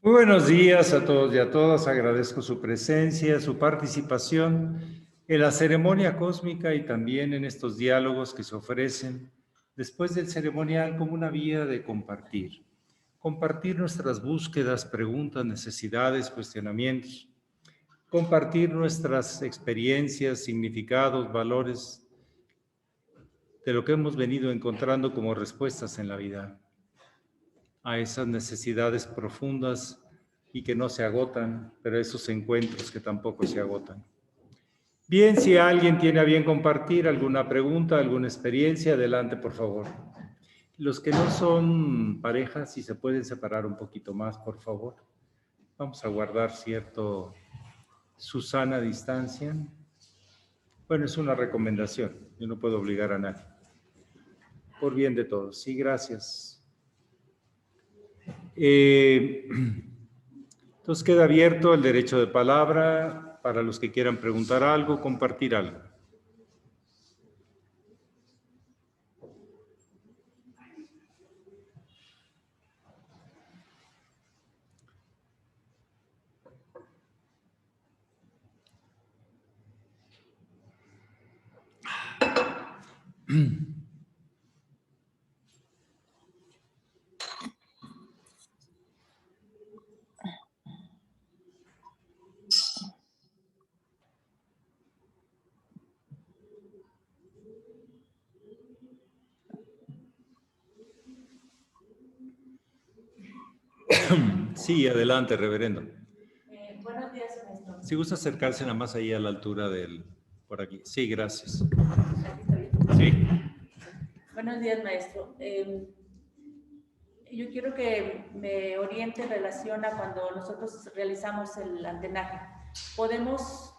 Muy buenos días a todos y a todas. Agradezco su presencia, su participación en la ceremonia cósmica y también en estos diálogos que se ofrecen después del ceremonial como una vía de compartir. Compartir nuestras búsquedas, preguntas, necesidades, cuestionamientos. Compartir nuestras experiencias, significados, valores de lo que hemos venido encontrando como respuestas en la vida a esas necesidades profundas y que no se agotan, pero esos encuentros que tampoco se agotan. Bien, si alguien tiene a bien compartir alguna pregunta, alguna experiencia, adelante, por favor. Los que no son parejas, si se pueden separar un poquito más, por favor. Vamos a guardar cierto su sana distancia. Bueno, es una recomendación. Yo no puedo obligar a nadie. Por bien de todos. Sí, gracias. Entonces queda abierto el derecho de palabra para los que quieran preguntar algo, compartir algo. Sí, adelante, reverendo. Buenos días, maestro. Si gusta acercarse nada más ahí a la altura del... por aquí. Sí, gracias. ¿Aquí está bien? Sí. Buenos días, maestro. Yo quiero que me oriente en relación a cuando nosotros realizamos el antenaje. ¿Podemos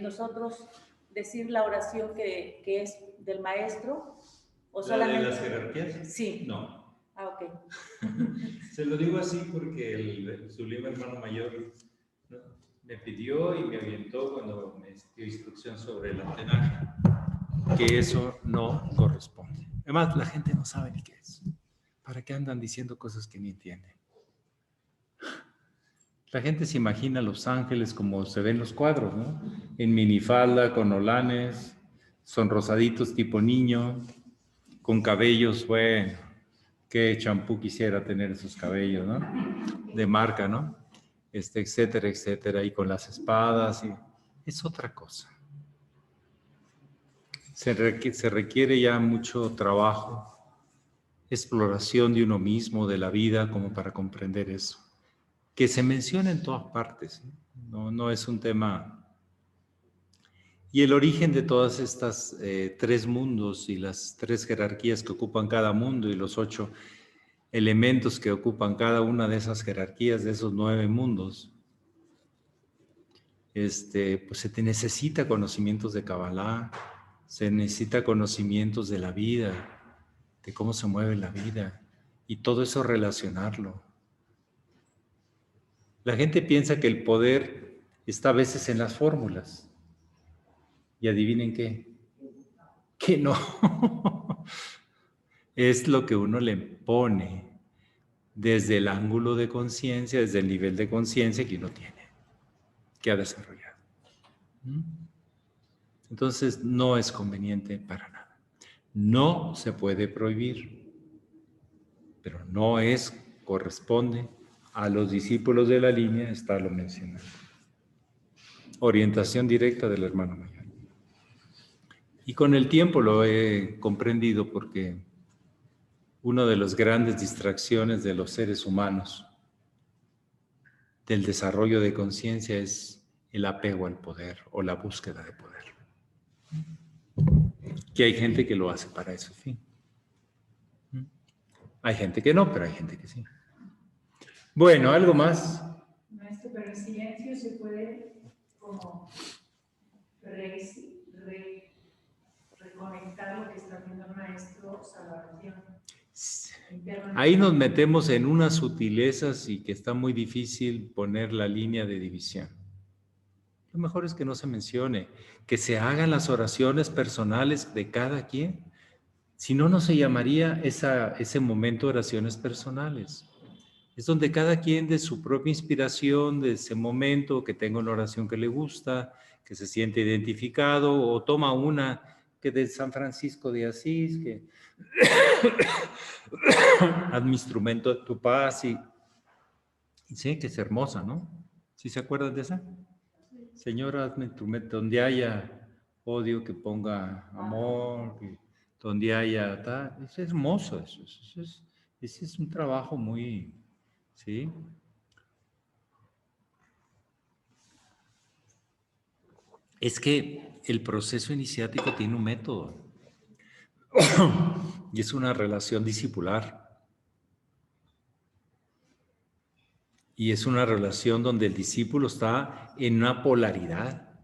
nosotros decir la oración que es del maestro? ¿O solamente... ¿La de las jerarquías? Sí. No. Ah, ok. Se lo digo así porque el sublime hermano mayor, ¿no?, me pidió y me orientó cuando me dio instrucción sobre el antenaje, que eso no corresponde. Además, la gente no sabe ni qué es. ¿Para qué andan diciendo cosas que ni entienden? La gente se imagina a los ángeles como se ven los cuadros, ¿no? En minifalda, con olanes, sonrosaditos tipo niño, con cabellos, bueno, qué champú quisiera tener esos cabellos, ¿no? De marca, ¿no? Etcétera, etcétera, y con las espadas, y es otra cosa. Se requiere ya mucho trabajo, exploración de uno mismo, de la vida, como para comprender eso. Que se menciona en todas partes, no es un tema. Y el origen de todas estas tres mundos y las tres jerarquías que ocupan cada mundo y los 8 elementos que ocupan cada una de esas jerarquías, de esos 9 mundos, pues se necesita conocimientos de Kabbalah, se necesita conocimientos de la vida, de cómo se mueve la vida, y todo eso relacionarlo. La gente piensa que el poder está a veces en las fórmulas. Y adivinen qué, que no. Es lo que uno le pone desde el ángulo de conciencia, desde el nivel de conciencia que uno tiene, que ha desarrollado. Entonces, no es conveniente para nada. No se puede prohibir, pero no corresponde a los discípulos de la línea estarlo mencionando. Orientación directa del hermano mayor. Y con el tiempo lo he comprendido porque una de las grandes distracciones de los seres humanos del desarrollo de conciencia es el apego al poder o la búsqueda de poder. Que hay gente que lo hace para ese fin. Hay gente que no, pero hay gente que sí. Bueno, ¿algo más? Maestro, pero el silencio se puede como reconectar lo que está haciendo el maestro Salvación. Ahí nos metemos en unas sutilezas y que está muy difícil poner la línea de división. Lo mejor es que no se mencione, que se hagan las oraciones personales de cada quien. Si no, no se llamaría ese momento oraciones personales. Es donde cada quien de su propia inspiración, de ese momento, que tenga una oración que le gusta, que se siente identificado, o toma una que de San Francisco de Asís, que haz mi instrumento de tu paz, y sí, que es hermosa, ¿no? ¿Sí se acuerdan de esa? Señora, hazme instrumento, donde haya odio, que ponga amor, donde haya tal. Es hermoso eso. Ese es un trabajo muy, ¿sí? Es que el proceso iniciático tiene un método y es una relación discipular. Y es una relación donde el discípulo está en una polaridad.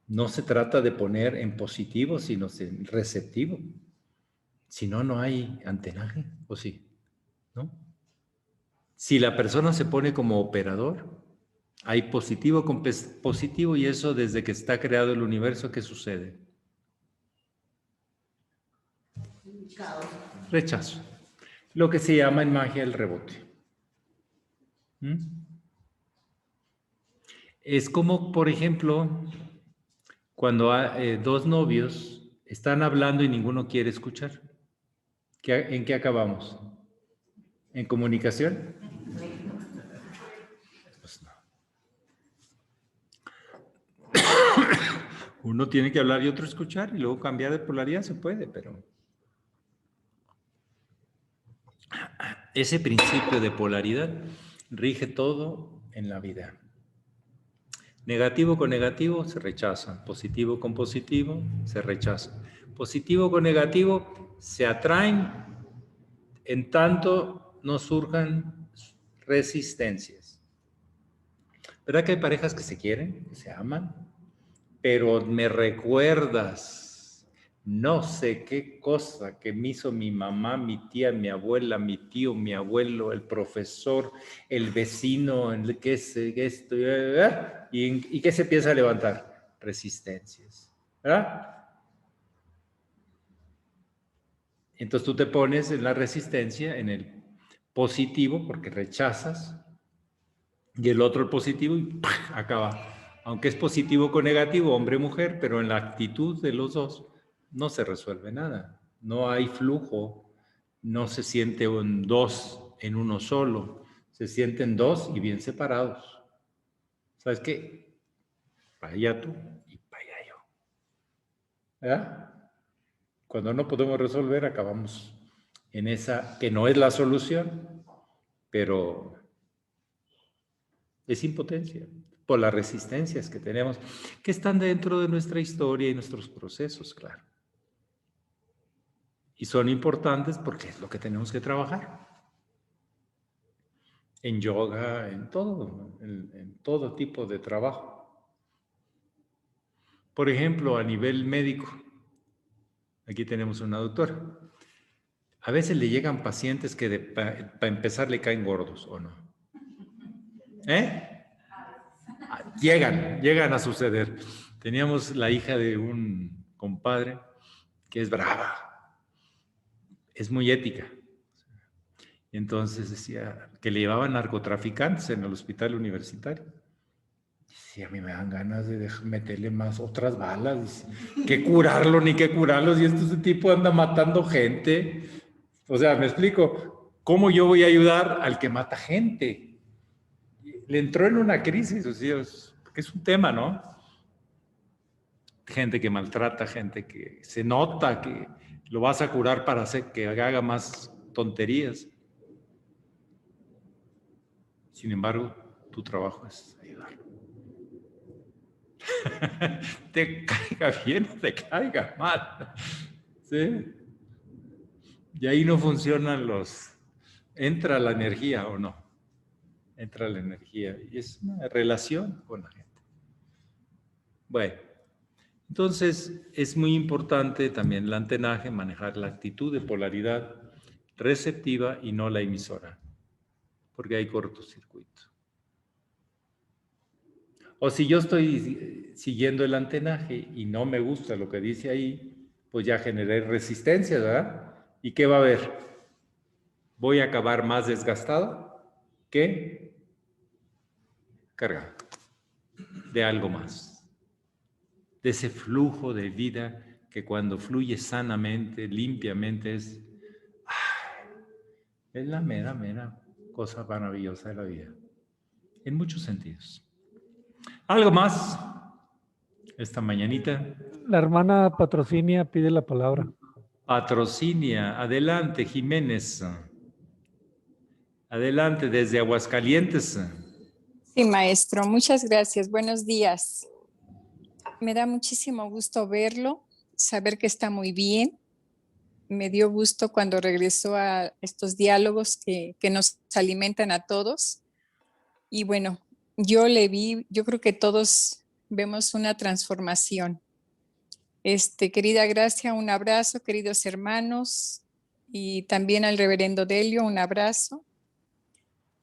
No se trata de poner en positivo, sino en receptivo. Si no, no hay antenaje, ¿o sí? ¿No? Si la persona se pone como operador, hay positivo con positivo, y eso desde que está creado el universo, ¿qué sucede? Rechazo. Lo que se llama en magia el rebote. Es como, por ejemplo, cuando dos novios están hablando y ninguno quiere escuchar. ¿En qué acabamos? ¿En comunicación? Pues no. Uno tiene que hablar y otro escuchar, y luego cambiar de polaridad se puede, pero ese principio de polaridad rige todo en la vida. Negativo con negativo se rechaza, positivo con positivo se rechaza. Positivo con negativo se atraen en tanto no surjan resistencias. ¿Verdad que hay parejas que se quieren, que se aman? Pero me recuerdas no sé qué cosa que me hizo mi mamá, mi tía, mi abuela, mi tío, mi abuelo, el profesor, el vecino, el que esto, y ¿qué se empieza a levantar? Resistencias, ¿verdad? Entonces tú te pones en la resistencia, en el positivo, porque rechazas, y el otro el positivo, y acaba. Aunque es positivo con negativo, hombre-mujer, pero en la actitud de los dos no se resuelve nada. No hay flujo, no se siente un dos en uno solo, se sienten dos y bien separados. ¿Sabes qué? Para allá tú y para allá yo. ¿Verdad? Cuando no podemos resolver, acabamos en esa que no es la solución, pero es impotencia por las resistencias que tenemos, que están dentro de nuestra historia y nuestros procesos, claro. Y son importantes porque es lo que tenemos que trabajar. En yoga, en todo tipo de trabajo. Por ejemplo, a nivel médico, aquí tenemos una doctora. A veces le llegan pacientes que para empezar le caen gordos, ¿o no? Llegan a suceder. Teníamos la hija de un compadre que es brava, es muy ética. Entonces decía que le llevaban narcotraficantes en el hospital universitario. Sí, a mí me dan ganas de meterle más otras balas. Que curarlo, ni que curarlos. Y este tipo anda matando gente. O sea, me explico. ¿Cómo yo voy a ayudar al que mata gente? Le entró en una crisis, o sea, porque es un tema, ¿no? Gente que maltrata, gente que se nota que lo vas a curar para hacer que haga más tonterías. Sin embargo, tu trabajo es ayudarlo. Te caiga bien o te caiga mal. ¿Sí? Y ahí no funcionan entra la energía o no. Entra la energía. Y es una relación con la gente. Bueno, entonces es muy importante también el antenaje, manejar la actitud de polaridad receptiva y no la emisora, porque hay cortocircuito. O si yo estoy siguiendo el antenaje y no me gusta lo que dice ahí, pues ya generé resistencia, ¿verdad? ¿Y qué va a haber? ¿Voy a acabar más desgastado? que carga de algo más, de ese flujo de vida que cuando fluye sanamente, limpiamente, es la mera cosa maravillosa de la vida, en muchos sentidos. ¿Algo más esta mañanita? La hermana Patrocinia pide la palabra. Patrocinia, adelante, Jiménez. Adelante, desde Aguascalientes. Sí, maestro, muchas gracias. Buenos días. Me da muchísimo gusto verlo, saber que está muy bien. Me dio gusto cuando regresó a estos diálogos que nos alimentan a todos. Y bueno, yo le vi, yo creo que todos vemos una transformación. Querida Gracia, un abrazo, queridos hermanos, y también al reverendo Delio, un abrazo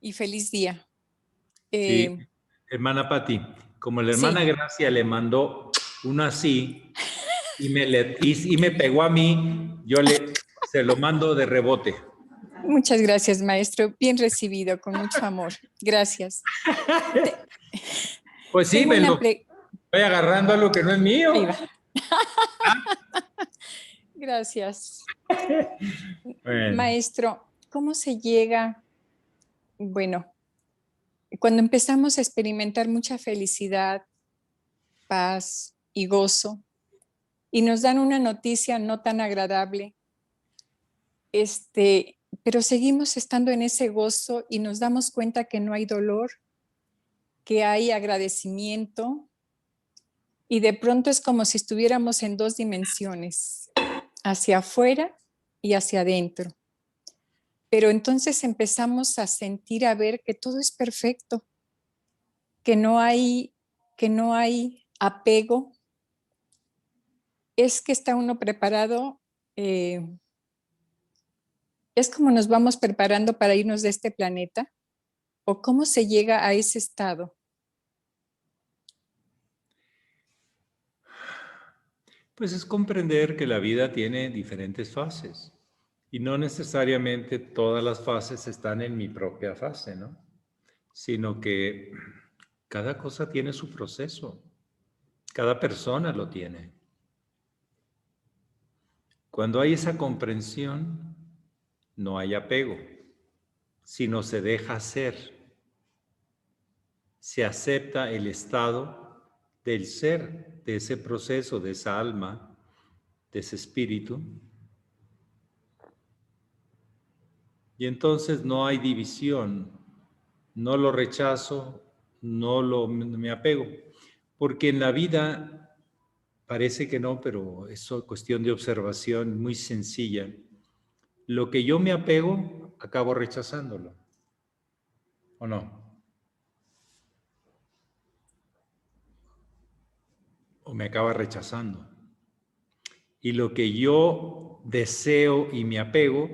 y feliz día. Sí, hermana Pati, como la hermana Sí. Gracia le mandó uno así y me pegó a mí, se lo mando de rebote. Muchas gracias, maestro. Bien recibido, con mucho amor. Gracias. Pues sí, Tengo una estoy agarrando algo que no es mío. Ahí va. Gracias. Bueno. Maestro, ¿cómo se llega? Bueno, cuando empezamos a experimentar mucha felicidad, paz y gozo, y nos dan una noticia no tan agradable, pero seguimos estando en ese gozo y nos damos cuenta que no hay dolor, que hay agradecimiento, y de pronto es como si estuviéramos en dos dimensiones, hacia afuera y hacia adentro. Pero entonces empezamos a sentir, a ver que todo es perfecto, que no hay apego. Es que está uno preparado, es como nos vamos preparando para irnos de este planeta, o cómo se llega a ese estado. Pues es comprender que la vida tiene diferentes fases y no necesariamente todas las fases están en mi propia fase, ¿no? Sino que cada cosa tiene su proceso, cada persona lo tiene. Cuando hay esa comprensión, no hay apego, sino se deja ser. Se acepta el estado del ser, de ese proceso, de esa alma, de ese espíritu. Y entonces no hay división, no lo rechazo, no me apego, porque en la vida parece que no, pero es cuestión de observación muy sencilla. Lo que yo me apego, acabo rechazándolo, ¿o no? O me acaba rechazando. Y lo que yo deseo y me apego,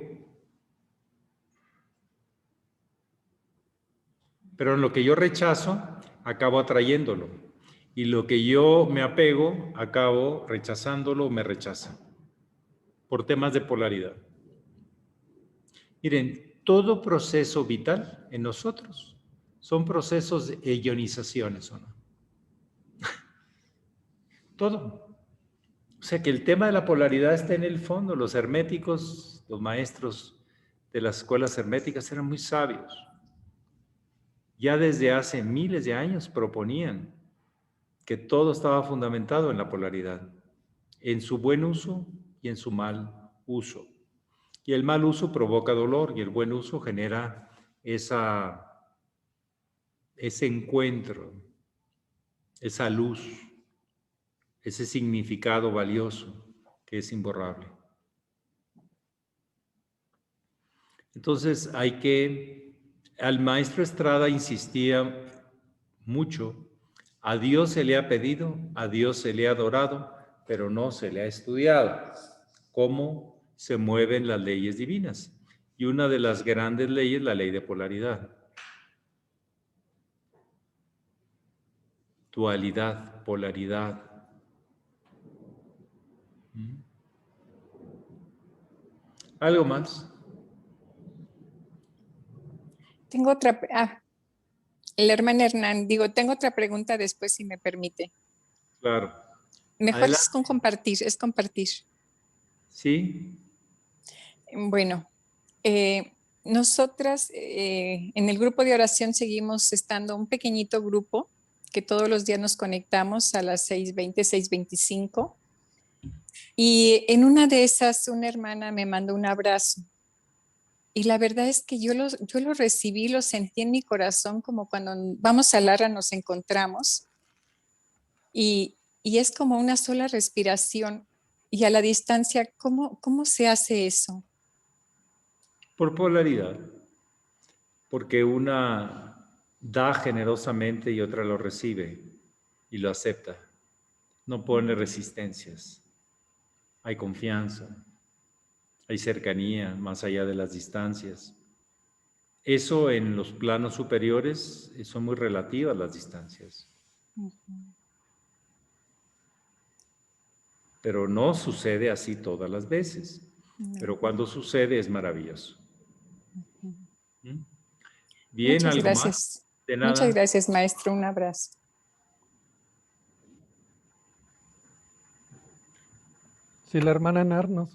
pero en lo que yo rechazo, acabo atrayéndolo. Y lo que yo me apego, acabo rechazándolo o me rechaza. Por temas de polaridad. Miren, todo proceso vital en nosotros son procesos de ionizaciones, ¿o no? Todo. O sea que el tema de la polaridad está en el fondo. Los herméticos, los maestros de las escuelas herméticas eran muy sabios. Ya desde hace miles de años proponían que todo estaba fundamentado en la polaridad, en su buen uso y en su mal uso. Y el mal uso provoca dolor y el buen uso genera ese encuentro, esa luz, ese significado valioso que es imborrable. Entonces al maestro Estrada insistía mucho, a Dios se le ha pedido, a Dios se le ha adorado, pero no se le ha estudiado cómo se mueven las leyes divinas. Y una de las grandes leyes, la ley de polaridad. Dualidad, polaridad. ¿Algo más? Tengo otra, la hermana Hernán, tengo otra pregunta después, si me permite. Claro. Mejor Adelante. es con compartir, es compartir. Sí. Bueno, nosotras en el grupo de oración seguimos estando un pequeñito grupo que todos los días nos conectamos a las 6:20, 6:25. Y en una de esas, una hermana me mandó un abrazo. Y la verdad es que yo lo recibí, lo sentí en mi corazón, como cuando vamos a Lara nos encontramos. Y es como una sola respiración. Y a la distancia, ¿cómo se hace eso? Por polaridad. Porque una da generosamente y otra lo recibe y lo acepta. No pone resistencias. Hay confianza. Hay cercanía más allá de las distancias. Eso en los planos superiores son muy relativas las distancias. Pero no sucede así todas las veces. Pero cuando sucede es maravilloso. ¿Mm? Bien, Muchas ¿algo más? gracias. De Muchas nada. gracias, maestro. Un abrazo. Sí, la hermana Narnos.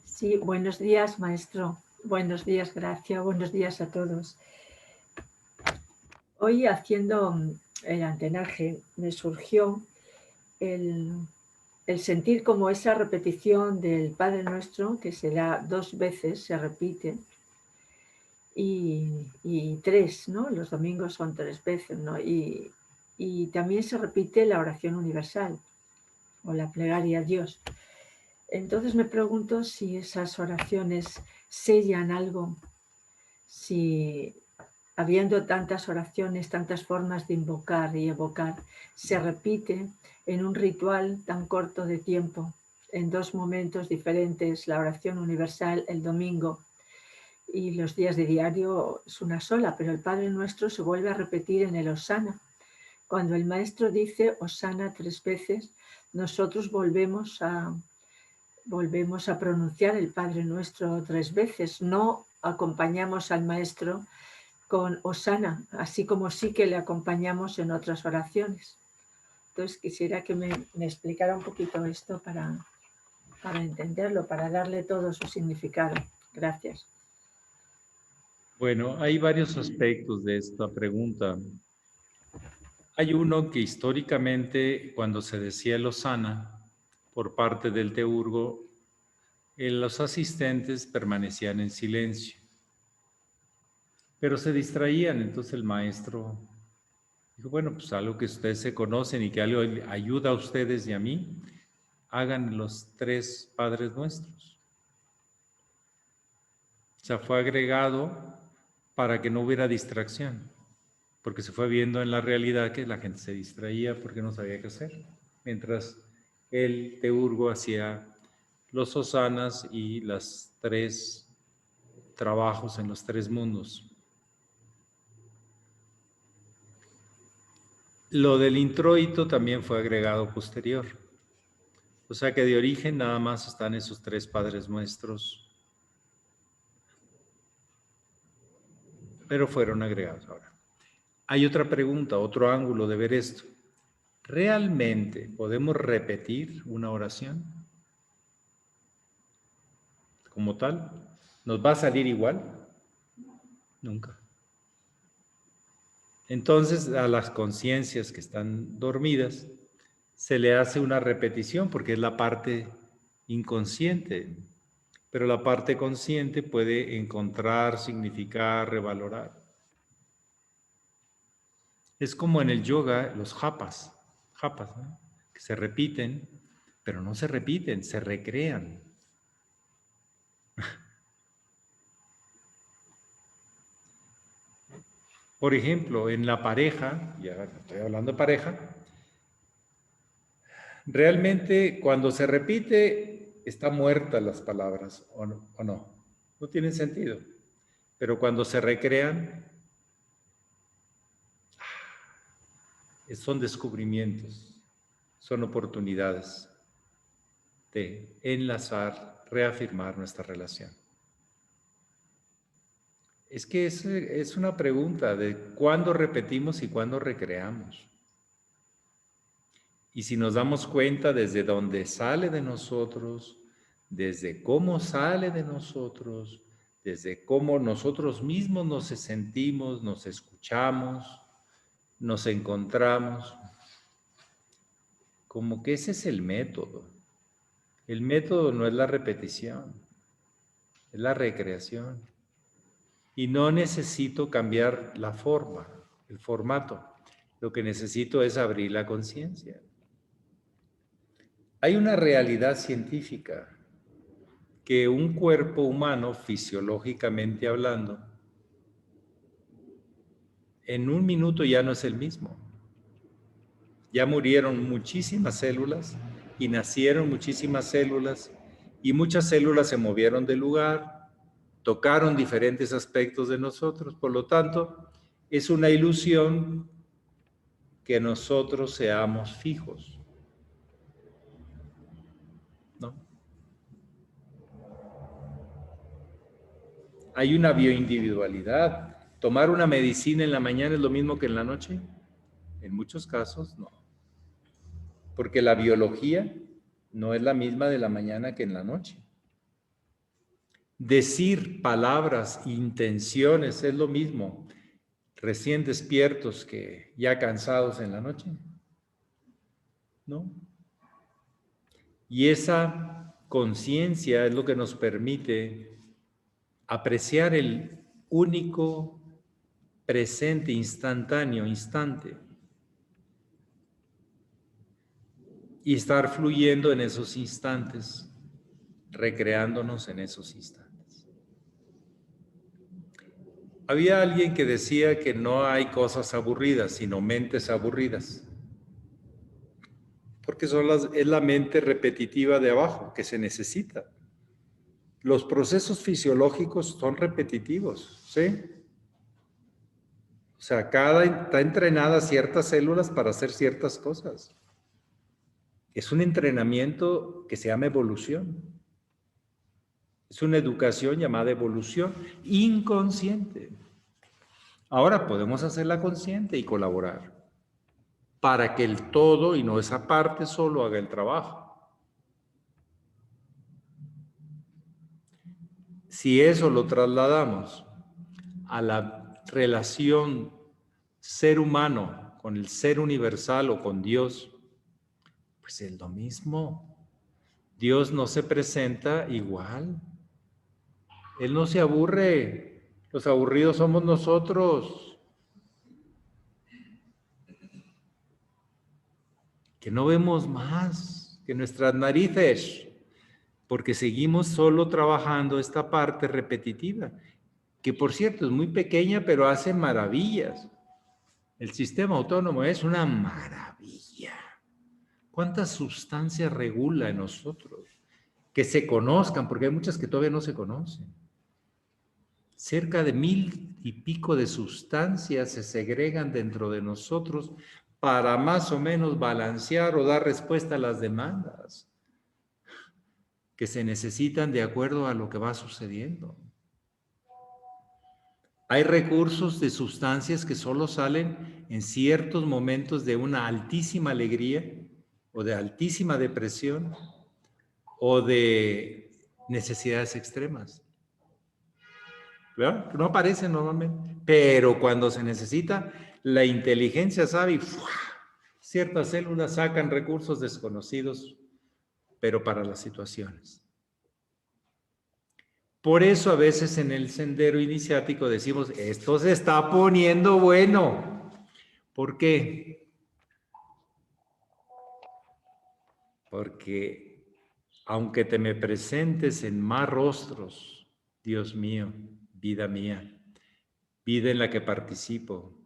Sí, buenos días, maestro. Buenos días, Gracia. Buenos días a todos. Hoy, haciendo el antenaje, me surgió el sentir como esa repetición del Padre Nuestro, que se da 2 veces, se repite, y 3, ¿no? Los domingos son 3 veces, ¿no? Y también se repite la oración universal o la plegaria a Dios. Entonces me pregunto si esas oraciones sellan algo, si habiendo tantas oraciones, tantas formas de invocar y evocar, se repite en un ritual tan corto de tiempo, en 2 momentos diferentes, la oración universal el domingo y los días de diario es una sola, pero el Padre Nuestro se vuelve a repetir en el Hosana. Cuando el Maestro dice Hosana 3 veces, nosotros volvemos a pronunciar el Padre Nuestro 3 veces, no acompañamos al Maestro con Hosana, así como sí que le acompañamos en otras oraciones. Entonces quisiera que me explicara un poquito esto para entenderlo, para darle todo su significado. Gracias. Bueno, hay varios aspectos de esta pregunta. Hay uno que históricamente, cuando se decía el Hosana por parte del teurgo, los asistentes permanecían en silencio, pero se distraían. Entonces el maestro dijo, bueno, pues algo que ustedes se conocen y que algo ayuda a ustedes y a mí, hagan los 3 Padres Nuestros. O sea, fue agregado para que no hubiera distracción, porque se fue viendo en la realidad que la gente se distraía porque no sabía qué hacer, mientras el teurgo hacía los hosanas y los 3 trabajos en los 3 mundos. Lo del introito también fue agregado posterior. O sea que de origen nada más están esos 3 Padres Nuestros, pero fueron agregados ahora. Hay otra pregunta, otro ángulo de ver esto. ¿Realmente podemos repetir una oración como tal? ¿Nos va a salir igual? Nunca. Entonces, a las conciencias que están dormidas, se le hace una repetición porque es la parte inconsciente, pero la parte consciente puede encontrar, significar, revalorar. Es como en el yoga, los japas, ¿no? Que se repiten, pero no se repiten, se recrean. Por ejemplo, en la pareja, ya estoy hablando de pareja, realmente cuando se repite está muertas las palabras, ¿o no? No tienen sentido. Pero cuando se recrean, son descubrimientos, son oportunidades de enlazar, reafirmar nuestra relación. Es que es una pregunta de cuándo repetimos y cuándo recreamos. Y si nos damos cuenta desde dónde sale de nosotros, desde cómo sale de nosotros, desde cómo nosotros mismos nos sentimos, nos escuchamos, nos encontramos, como que ese es el método. El método no es la repetición, es la recreación. Y no necesito cambiar la forma, el formato. Lo que necesito es abrir la conciencia. Hay una realidad científica que un cuerpo humano, fisiológicamente hablando, en un minuto ya no es el mismo. Ya murieron muchísimas células y nacieron muchísimas células y muchas células se movieron de lugar, tocaron diferentes aspectos de nosotros. Por lo tanto, es una ilusión que nosotros seamos fijos, ¿no? Hay una bioindividualidad. ¿Tomar una medicina en la mañana es lo mismo que en la noche? En muchos casos, no. Porque la biología no es la misma de la mañana que en la noche. Decir palabras, intenciones, es lo mismo recién despiertos que ya cansados en la noche, ¿no? Y esa conciencia es lo que nos permite apreciar el único presente, instantáneo, instante, y estar fluyendo en esos instantes, recreándonos en esos instantes. Había alguien que decía que no hay cosas aburridas, sino mentes aburridas. Porque es la mente repetitiva de abajo que se necesita. Los procesos fisiológicos son repetitivos, ¿sí? O sea, está entrenada ciertas células para hacer ciertas cosas. Es un entrenamiento que se llama evolución. Es una educación llamada evolución inconsciente. Ahora podemos hacerla consciente y colaborar para que el todo y no esa parte solo haga el trabajo. Si eso lo trasladamos a la relación ser humano con el ser universal o con Dios, pues es lo mismo. Dios no se presenta igual. Él no se aburre. Los aburridos somos nosotros, que no vemos más que nuestras narices, porque seguimos solo trabajando esta parte repetitiva, que por cierto es muy pequeña, pero hace maravillas. El sistema autónomo es una maravilla. ¿Cuántas sustancias regula en nosotros? Que se conozcan, porque hay muchas que todavía no se conocen. Cerca de 1000 y pico de sustancias se segregan dentro de nosotros para más o menos balancear o dar respuesta a las demandas que se necesitan de acuerdo a lo que va sucediendo. Hay recursos de sustancias que solo salen en ciertos momentos de una altísima alegría o de altísima depresión o de necesidades extremas. ¿Verdad? No aparecen normalmente, pero cuando se necesita, la inteligencia sabe y ¡fua! Ciertas células sacan recursos desconocidos, pero para las situaciones. Por eso a veces en el sendero iniciático decimos, esto se está poniendo bueno. ¿Por qué? Porque aunque te me presentes en más rostros, Dios mío, vida mía, vida en la que participo,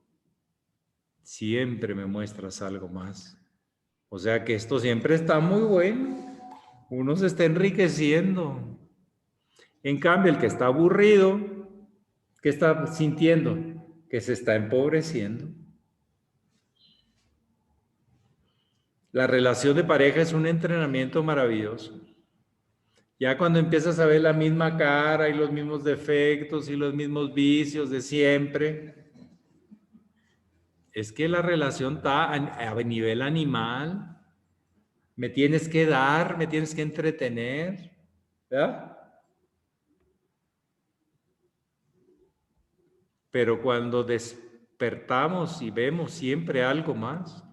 siempre me muestras algo más. O sea que esto siempre está muy bueno. Uno se está enriqueciendo. En cambio, el que está aburrido, ¿qué está sintiendo? Que se está empobreciendo. La relación de pareja es un entrenamiento maravilloso. Ya cuando empiezas a ver la misma cara y los mismos defectos y los mismos vicios de siempre, es que la relación está a nivel animal. Me tienes que dar, me tienes que entretener, ¿verdad? Pero cuando despertamos y vemos siempre algo más,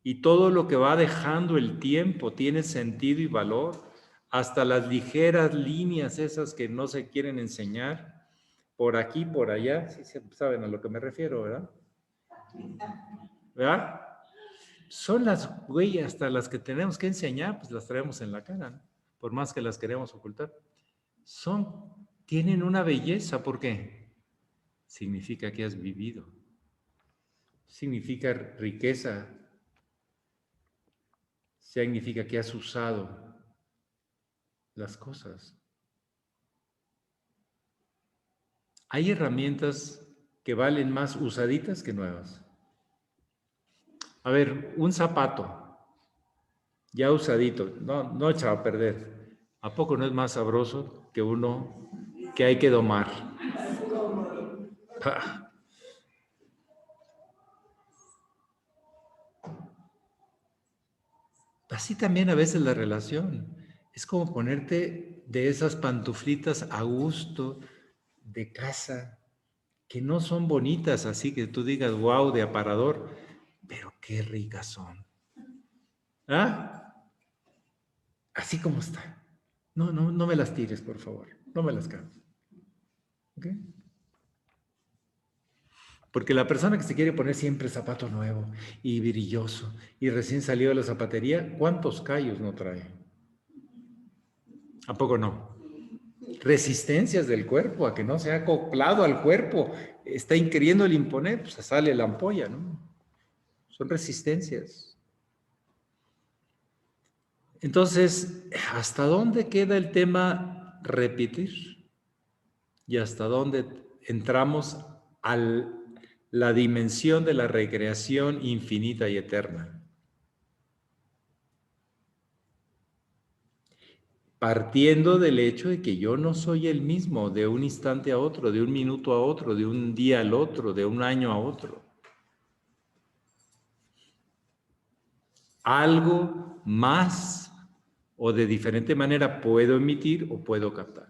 y todo lo que va dejando el tiempo tiene sentido y valor, hasta las ligeras líneas esas que no se quieren enseñar, por aquí, por allá, sí saben a lo que me refiero, ¿verdad? ¿Verdad? Son las huellas hasta las que tenemos que enseñar, pues las traemos en la cara, ¿no? Por más que las queremos ocultar. Tienen una belleza, ¿por qué? Significa que has vivido. Significa riqueza. Significa que has usado las cosas. Hay herramientas que valen más usaditas que nuevas. A ver, un zapato ya usadito, no echado a perder. ¿A poco no es más sabroso que uno que hay que domar? ¡Pah! Así también a veces la relación. Es como ponerte de esas pantuflitas a gusto de casa, que no son bonitas, así que tú digas, wow, de aparador, pero qué ricas son. ¿Ah? Así como está. No me las tires, por favor. No me las cambies. ¿Ok? Porque la persona que se quiere poner siempre zapato nuevo y brilloso y recién salido de la zapatería, ¿cuántos callos no trae? ¿A poco no? Resistencias del cuerpo, a que no se ha acoplado al cuerpo, está queriendo el imponer, pues sale la ampolla, ¿no? Son resistencias. Entonces, ¿hasta dónde queda el tema repetir? ¿Y hasta dónde entramos a la dimensión de la recreación infinita y eterna? Partiendo del hecho de que yo no soy el mismo de un instante a otro, de un minuto a otro, de un día al otro, de un año a otro. Algo más o de diferente manera puedo emitir o puedo captar.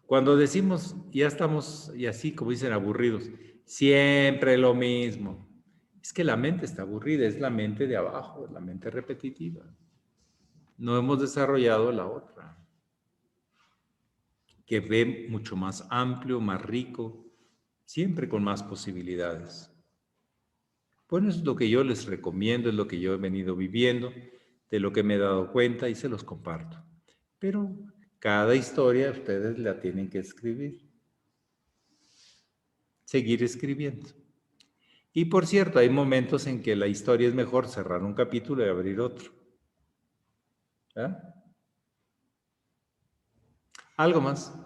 Cuando decimos, ya estamos, y así como dicen, aburridos, siempre lo mismo, es que la mente está aburrida, es la mente de abajo, la mente repetitiva. No hemos desarrollado la otra, que ve mucho más amplio, más rico, siempre con más posibilidades. Bueno, eso es lo que yo les recomiendo, es lo que yo he venido viviendo, de lo que me he dado cuenta y se los comparto. Pero cada historia ustedes la tienen que escribir. Seguir escribiendo. Y por cierto, hay momentos en que la historia es mejor cerrar un capítulo y abrir otro. ¿Ah? ¿Algo más?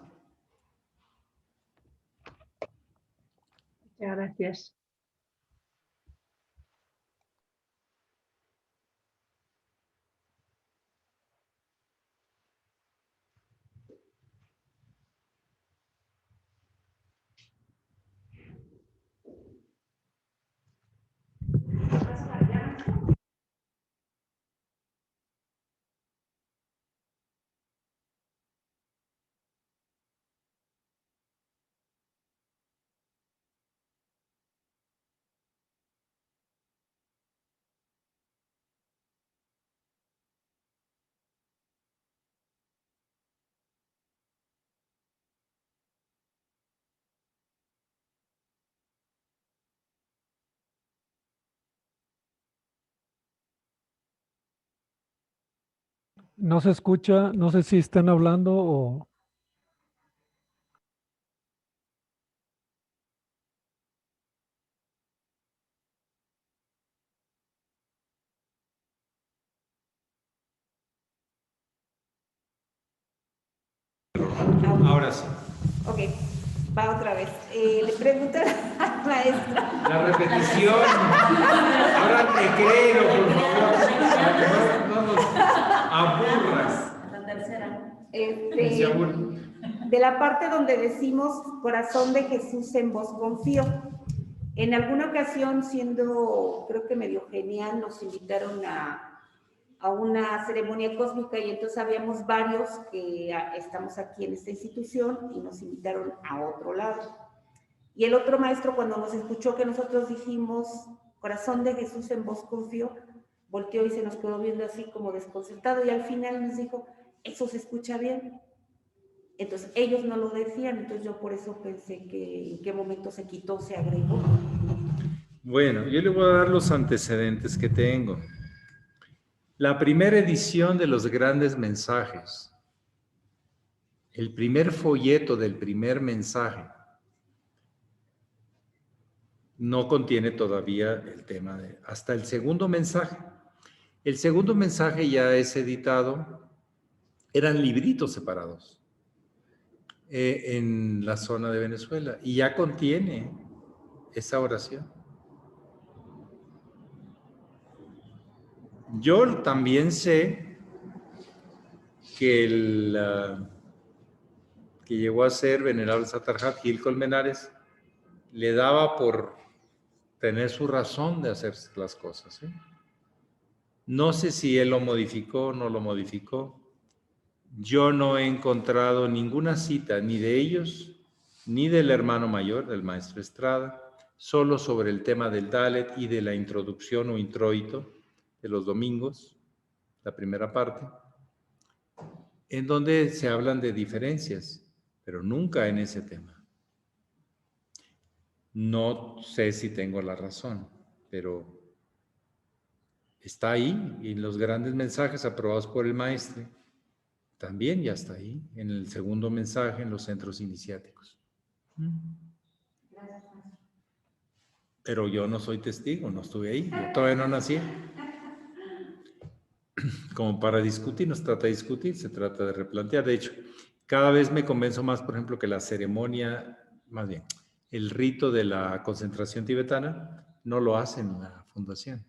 Muchas gracias. No se escucha, no sé si están hablando o... Ahora sí. Ok, va otra vez. Le pregunto al maestro. La repetición. Ahora te creo, por favor. Aburras. La tercera. Se aburre. De la parte donde decimos, corazón de Jesús, en vos confío. En alguna ocasión, siendo, creo que medio genial, nos invitaron a una ceremonia cósmica y entonces habíamos varios que estamos aquí en esta institución y nos invitaron a otro lado. Y el otro maestro, cuando nos escuchó que nosotros dijimos, corazón de Jesús, en vos confío, volteó y se nos quedó viendo así como desconcertado y al final nos dijo, eso se escucha bien. Entonces ellos no lo decían, entonces yo por eso pensé que en qué momento se quitó, se agregó. Bueno, yo le voy a dar los antecedentes que tengo. La primera edición de los grandes mensajes, el primer folleto del primer mensaje, no contiene todavía el tema de hasta el segundo mensaje. El segundo mensaje ya es editado, eran libritos separados en la zona de Venezuela y ya contiene esa oración. Yo también sé que que llegó a ser venerable Satarjat Gil Colmenares le daba por tener su razón de hacer las cosas. No sé si él lo modificó o no lo modificó. Yo no he encontrado ninguna cita ni de ellos, ni del hermano mayor, del maestro Estrada, solo sobre el tema del Dalet y de la introducción o introito de los domingos, la primera parte, en donde se hablan de diferencias, pero nunca en ese tema. No sé si tengo la razón, pero está ahí, y en los grandes mensajes aprobados por el maestro, también ya está ahí, en el segundo mensaje en los centros iniciáticos. Pero yo no soy testigo, no estuve ahí, yo todavía no nací. Como para discutir, no se trata de discutir, se trata de replantear. De hecho, cada vez me convenzo más, por ejemplo, que la ceremonia, más bien, el rito de la concentración tibetana, no lo hacen la fundación,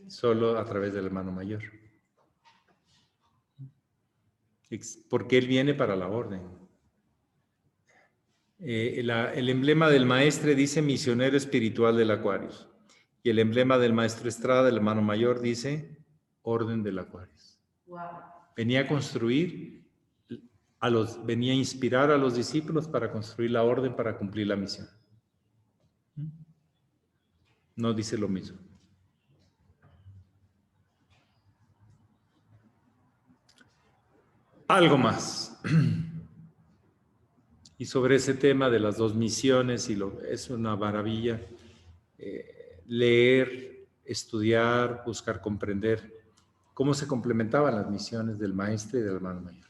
solo a través del hermano mayor. Porque él viene para la orden. El emblema del maestre dice misionero espiritual del Aquarius. Y el emblema del maestro Estrada, el hermano mayor, dice orden del Aquarius. Wow. Venía a construir, venía a inspirar a los discípulos para construir la orden, para cumplir la misión. No dice lo mismo. Algo más. Y sobre ese tema de las dos misiones, es una maravilla leer, estudiar, buscar comprender cómo se complementaban las misiones del maestro y del hermano mayor.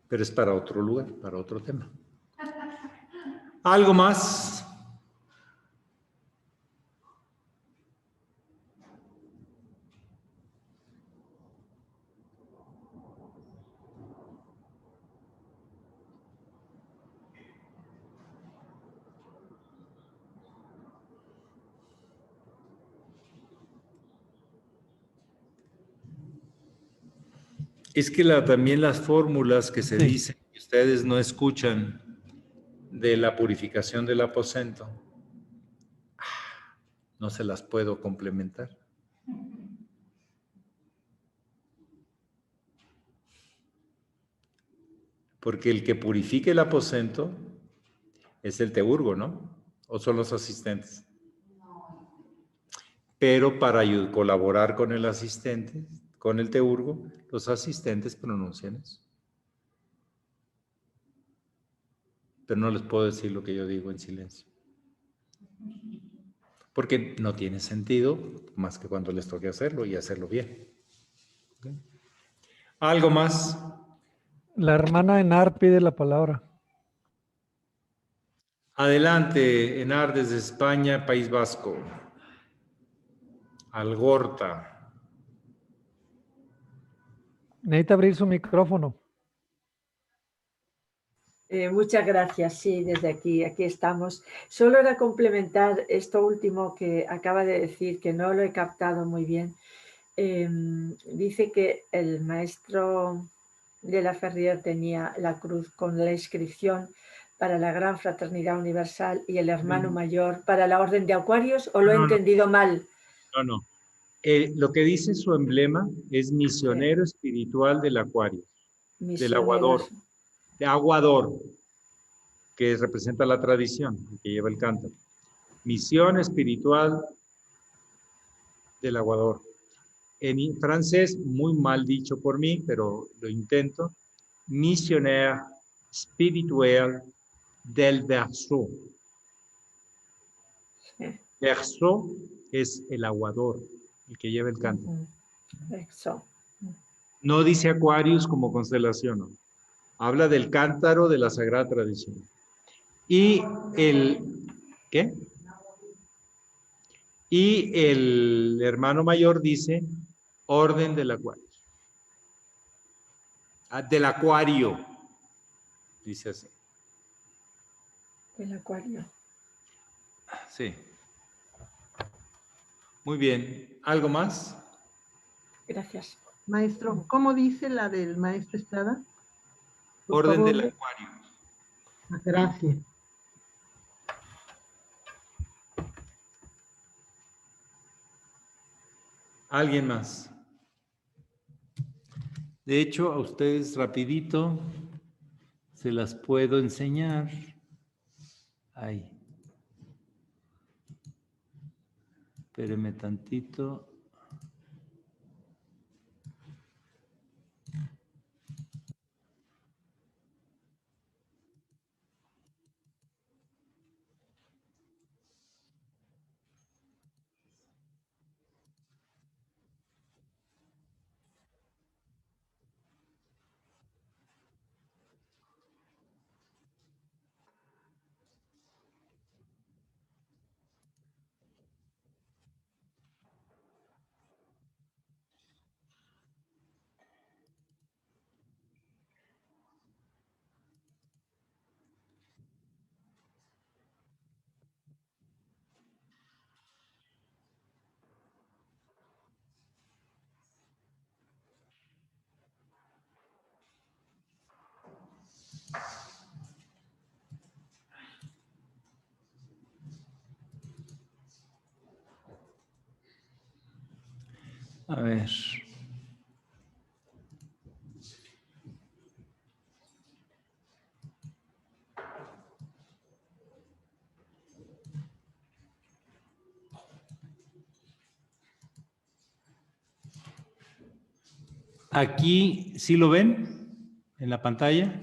Pero es para otro lugar, para otro tema. ¿Algo más? Es que también las fórmulas que se dicen que ustedes no escuchan de la purificación del aposento, no se las puedo complementar. Porque el que purifique el aposento es el teurgo, ¿no? ¿O son los asistentes? Pero para colaborar con el asistente, con el teurgo, los asistentes pronuncian eso. Pero no les puedo decir lo que yo digo en silencio. Porque no tiene sentido más que cuando les toque hacerlo y hacerlo bien. ¿Okay? ¿Algo más? La hermana Enar pide la palabra. Adelante, Enar, desde España, País Vasco. Algorta. Necesita abrir su micrófono. Muchas gracias, sí, desde aquí estamos. Solo era complementar esto último que acaba de decir, que no lo he captado muy bien, dice que el maestro de la Ferrier tenía la cruz con la inscripción para la Gran Fraternidad Universal y el hermano mayor para la Orden de Acuarios, ¿o lo he entendido mal? No. Lo que dice su emblema es misionero espiritual del Acuario, del Aguador, Misioneros. de Aguador, que representa la tradición, que lleva el cántaro. Misión espiritual del Aguador. En francés, muy mal dicho por mí, pero lo intento. Missionnaire spirituel del Verseau. Sí. Verseau es el aguador, el que lleva el cántaro. Eso. No dice Aquarius como constelación, no. Habla del cántaro de la Sagrada Tradición. Y ¿qué? Y el hermano mayor dice Orden del Acuario. Del Acuario, dice así. El Acuario. Sí. Muy bien. ¿Algo más? Gracias. Maestro, ¿cómo dice la del maestro Estrada? Por Orden favor. del Acuario. Gracias. ¿Alguien más? De hecho, a ustedes rapidito se las puedo enseñar. Ahí. Espérenme tantito. A ver. Aquí, ¿sí lo ven en la pantalla?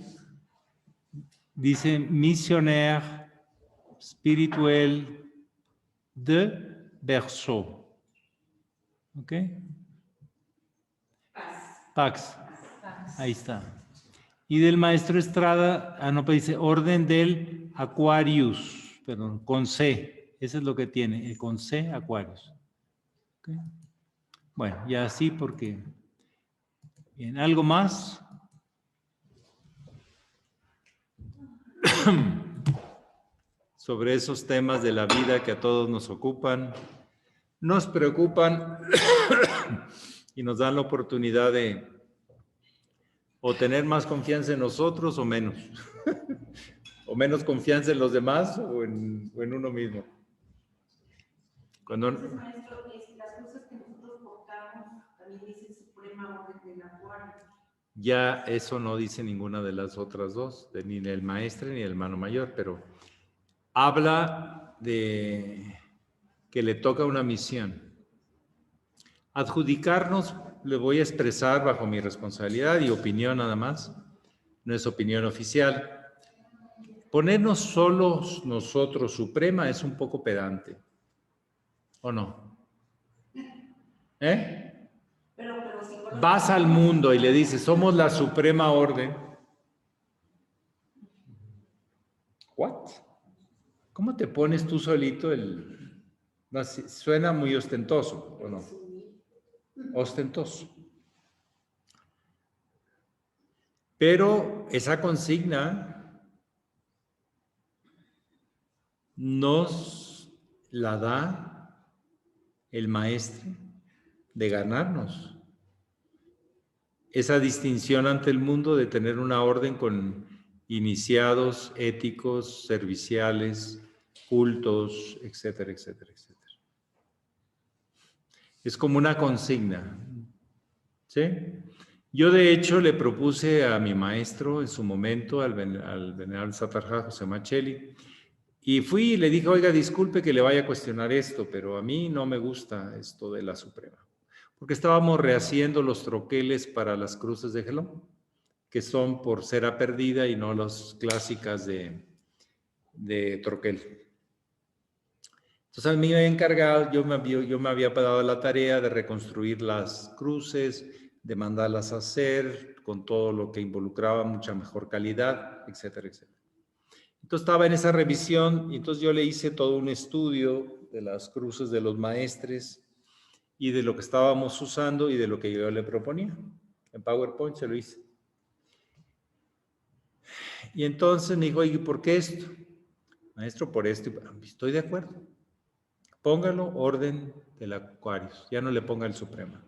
Dice Missionnaire spirituel de Verseau. ¿Ok? Pax. Ahí está. Y del maestro Estrada, no, pero dice Orden del Aquarius, perdón, con C. Eso es lo que tiene, con C, Aquarius. ¿Okay? Bueno, ya así porque... Bien, ¿algo más? Sobre esos temas de la vida que a todos nos ocupan, nos preocupan y nos dan la oportunidad de o tener más confianza en nosotros o menos. O menos confianza en los demás o en uno mismo. Cuando... Entonces, maestro, las cosas que nosotros portamos también dicen Suprema Orden del Acuario. Ya eso no dice ninguna de las otras dos, ni el maestre ni el hermano mayor, pero habla de que le toca una misión. Adjudicarnos, le voy a expresar bajo mi responsabilidad y opinión nada más, no es opinión oficial. Ponernos solos nosotros suprema es un poco pedante, ¿o no? ¿Eh? Vas al mundo y le dices, somos la suprema orden. ¿What? ¿Cómo te pones tú solito el... No, suena muy ostentoso, ¿o no? Ostentoso. Pero esa consigna nos la da el maestro de ganarnos. Esa distinción ante el mundo de tener una orden con iniciados, éticos, serviciales, cultos, etcétera, etcétera, etcétera. Es como una consigna, ¿sí? Yo de hecho le propuse a mi maestro en su momento, al venerable Satarja José Macheli, y fui y le dije, oiga, disculpe que le vaya a cuestionar esto, pero a mí no me gusta esto de la Suprema. Porque estábamos rehaciendo los troqueles para las cruces de Gelón, que son por cera perdida y no las clásicas de troquel. Entonces a mí me había encargado, yo me había dado la tarea de reconstruir las cruces, de mandarlas a hacer con todo lo que involucraba mucha mejor calidad, etcétera, etcétera. Entonces estaba en esa revisión y entonces yo le hice todo un estudio de las cruces de los maestres y de lo que estábamos usando y de lo que yo le proponía. En PowerPoint se lo hice. Y entonces me dijo, oye, ¿por qué esto? Maestro, por esto. Estoy de acuerdo. Póngalo orden del Aquarius. Ya no le ponga el Suprema.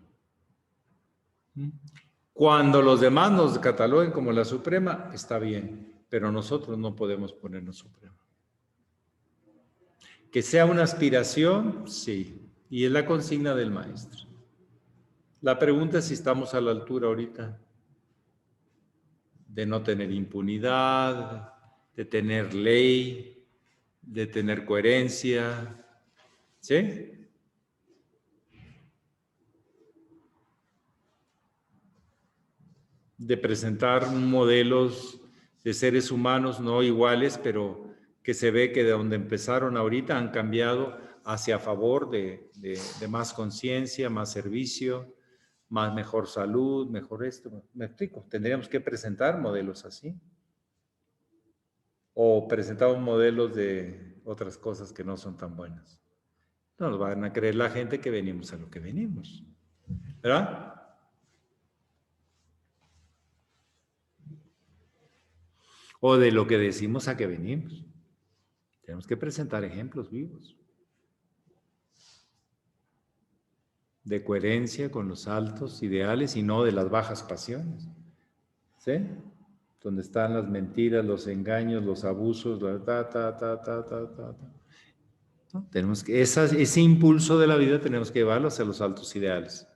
Cuando los demás nos cataloguen como la Suprema, está bien. Pero nosotros no podemos ponernos Suprema. Que sea una aspiración, sí. Y es la consigna del maestro. La pregunta es si estamos a la altura ahorita de no tener impunidad, de tener ley, de tener coherencia, ¿sí? De presentar modelos de seres humanos no iguales, pero que se ve que de donde empezaron ahorita han cambiado hacia favor de más conciencia, más servicio, mejor salud, mejor esto. ¿Me explico? Tendríamos que presentar modelos así. O presentamos modelos de otras cosas que no son tan buenas. No nos van a creer la gente que venimos a lo que venimos. ¿Verdad? O de lo que decimos a que venimos. Tenemos que presentar ejemplos vivos. De coherencia con los altos ideales y no de las bajas pasiones. ¿Sí? Donde están las mentiras, los engaños, los abusos, ¿no? Tenemos que, ese impulso de la vida tenemos que llevarlo hacia los altos ideales.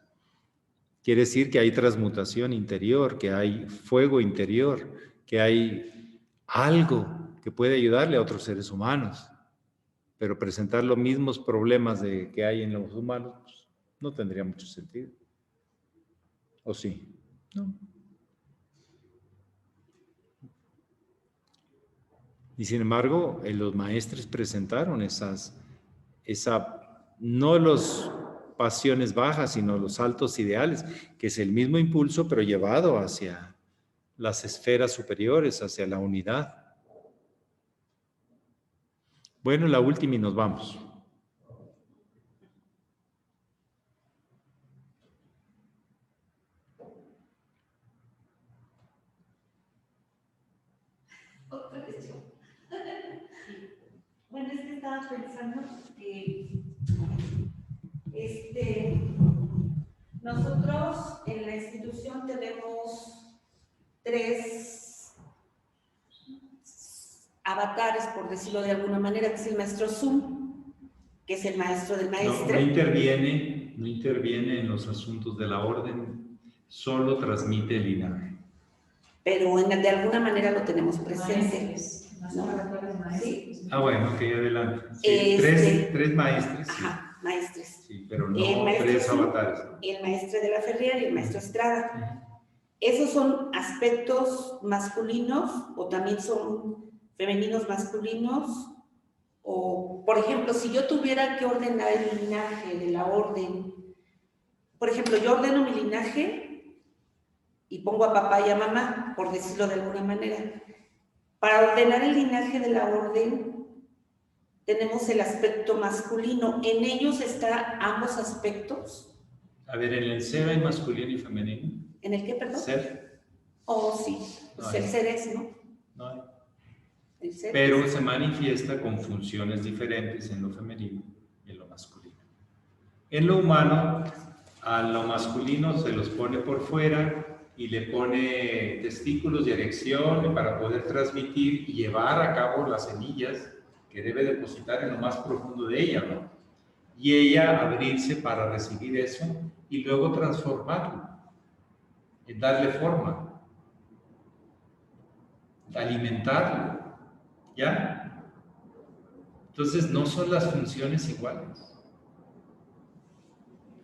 Quiere decir que hay transmutación interior, que hay fuego interior, que hay algo que puede ayudarle a otros seres humanos. Pero presentar los mismos problemas que hay en los humanos, pues, no tendría mucho sentido. ¿O sí? No. Y sin embargo, los maestros presentaron no las pasiones bajas, sino los altos ideales, que es el mismo impulso, pero llevado hacia las esferas superiores, hacia la unidad. Bueno, la última y nos vamos. Otra vez yo. Bueno, es que estaba pensando que nosotros en la institución tenemos 3 avatares, por decirlo de alguna manera, que es el maestro Zoom, que es el maestro del maestro. No interviene en los asuntos de la orden, solo transmite el linaje. Pero de alguna manera lo tenemos presente. ¿No? ¿Sí? Ah, bueno, ok, adelante. Sí, tres maestres. Sí. Ajá, maestres. Sí, pero no 3 avatares. El maestro de la Ferrier y el maestro Estrada. ¿Esos son aspectos masculinos o también son femeninos masculinos? O, por ejemplo, si yo tuviera que ordenar el linaje de la orden, por ejemplo, yo ordeno mi linaje y pongo a papá y a mamá, por decirlo de alguna manera. Para ordenar el linaje de la orden, tenemos el aspecto masculino. ¿En ellos están ambos aspectos? A ver, ¿en el ser hay masculino y femenino? ¿En el qué, perdón? Ser. Oh, sí. Pues No hay. el ser es, ¿no? No hay. El ser Pero es. se manifiesta con funciones diferentes en lo femenino y en lo masculino. En lo humano A lo masculino se los pone por fuera y le pone testículos y erección para poder transmitir y llevar a cabo las semillas que debe depositar en lo más profundo de ella, ¿no? Y ella abrirse para recibir eso y luego transformarlo, darle forma, alimentarlo, ¿ya? Entonces no son las funciones iguales.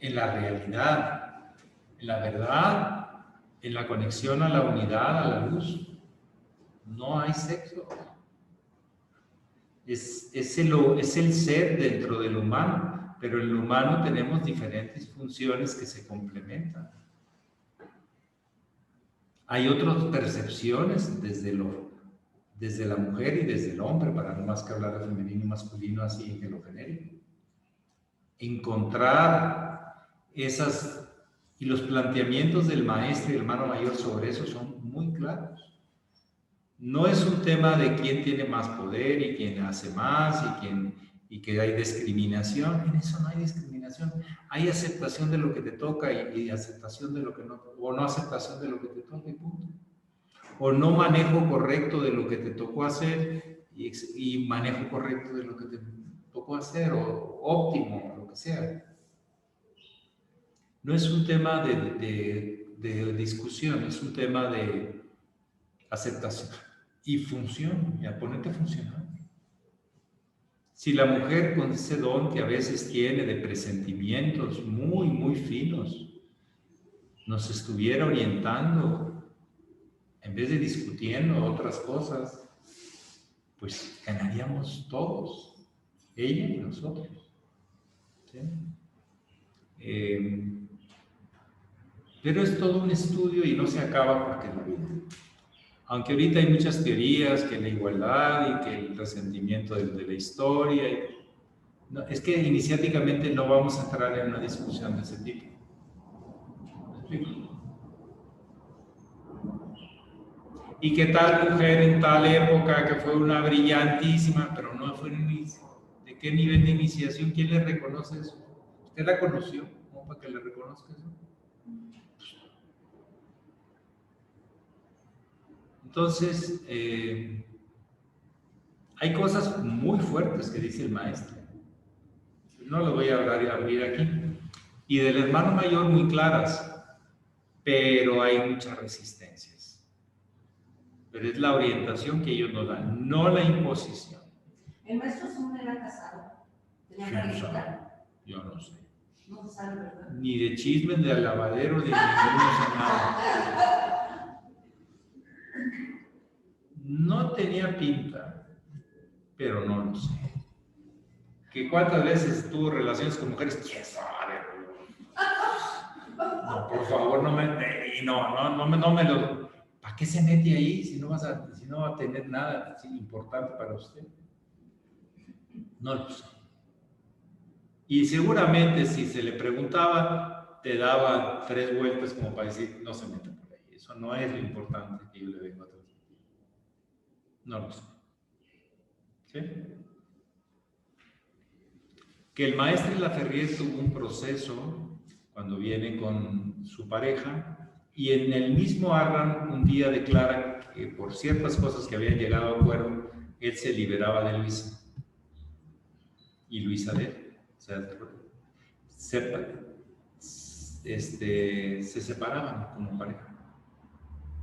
En la realidad, en la verdad, en la conexión a la unidad, a la luz, no hay sexo. Es el ser dentro del humano, pero en el humano tenemos diferentes funciones que se complementan. Hay otras percepciones desde la mujer y desde el hombre, para no más que hablar de femenino y masculino así en lo genérico. Encontrar esas, y los planteamientos del maestro y el hermano mayor sobre eso son muy claros. No es un tema de quién tiene más poder y quién hace más y que hay discriminación. En eso no hay discriminación. Hay aceptación de lo que te toca y aceptación de lo que no, o no aceptación de lo que te toca y punto. O no manejo correcto de lo que te tocó hacer y manejo correcto de lo que te tocó hacer, o óptimo, o lo que sea. No es un tema de discusión, es un tema de aceptación y función, y a ponerte a funcionar. Si la mujer con ese don que a veces tiene de presentimientos muy, muy finos, nos estuviera orientando, en vez de discutiendo otras cosas, pues ganaríamos todos, ella y nosotros. ¿Sí? Pero es todo un estudio y no se acaba porque es la vida. Aunque ahorita hay muchas teorías, que la igualdad y que el resentimiento de la historia. No, es que iniciáticamente no vamos a entrar en una discusión de ese tipo. ¿Me explico? ¿Y qué tal mujer en tal época que fue una brillantísima, pero no fue de qué nivel de iniciación? ¿Quién le reconoce eso? ¿Usted la conoció? ¿Cómo para que le reconozca eso? Entonces, hay cosas muy fuertes que dice el maestro. No lo voy a abrir aquí. Y del hermano mayor muy claras, pero hay muchas resistencias. Pero es la orientación que ellos nos dan, no la imposición. ¿El maestro Sun era casado? ¿Tenía pareja? Yo no sé. No se sabe, ¿verdad? Ni de chismes, de lavadero, ni de nada. No tenía pinta, pero no lo sé. ¿Que cuántas veces tuvo relaciones con mujeres? ¿Quién sabe? No, por favor, no me lo... ¿Para qué se mete ahí si no va a tener nada así importante para usted? No lo sé. Y seguramente si se le preguntaba, te daba 3 vueltas como para decir, no se meta por ahí. Eso no es lo importante que yo le vengo a transmitir. No lo sé. ¿Sí? Que el maestro Laferrier tuvo un proceso cuando viene con su pareja y en el mismo Arran un día declara que por ciertas cosas que habían llegado a acuerdo, él se liberaba de Luisa y Luisa de él. O sea, se separaban como pareja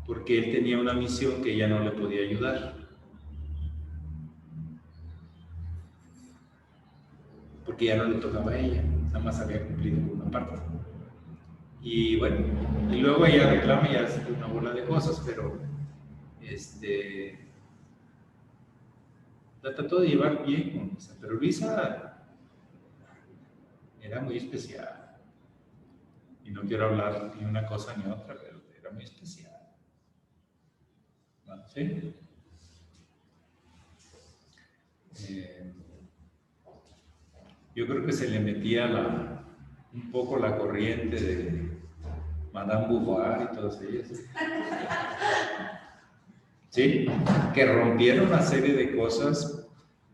porque él tenía una misión que ella no le podía ayudar. Porque ya no le tocaba a ella, nada más había cumplido con una parte. Y bueno, y luego ella reclama y hace una bola de cosas, pero la trató de llevar bien con Luisa, pero Luisa era muy especial. Y no quiero hablar ni una cosa ni otra, pero era muy especial. ¿Sí? Yo creo que se le metía un poco la corriente de Madame Bovary y todas ellas. Sí, que rompieron una serie de cosas,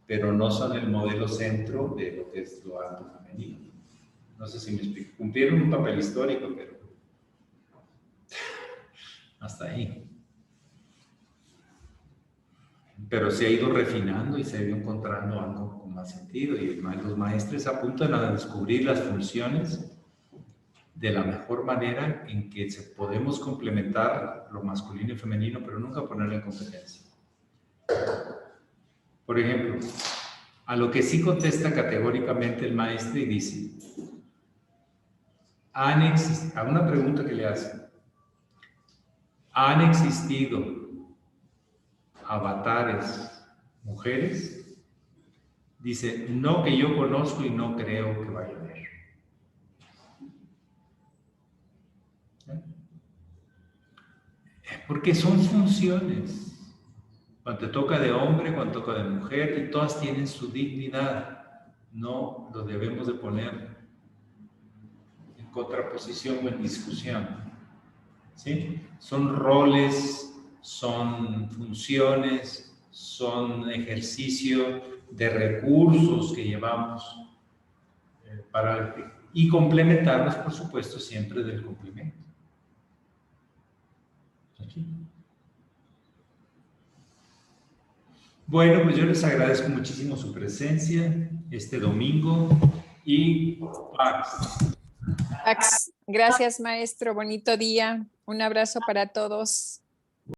pero no son el modelo centro de lo que es lo alto femenino. No sé si me explico. Cumplieron un papel histórico, pero hasta ahí. Pero se ha ido refinando y se ha ido encontrando algo con más sentido. Y los maestros apuntan a descubrir las funciones de la mejor manera en que podemos complementar lo masculino y femenino, pero nunca ponerlo en competencia. Por ejemplo, a lo que sí contesta categóricamente el maestro y dice, a una pregunta que le hacen, ¿han existido avatares mujeres? Dice, no que yo conozco y no creo que vaya a haber. Porque son funciones. Cuando te toca de hombre, cuando toca de mujer, y todas tienen su dignidad. No lo debemos de poner en contraposición o en discusión. ¿Sí? Son roles, son funciones, son ejercicio de recursos que llevamos y complementarlos, por supuesto, siempre del complemento. Aquí. Bueno, pues yo les agradezco muchísimo su presencia este domingo y Pax. Gracias, maestro. Bonito día. Un abrazo para todos.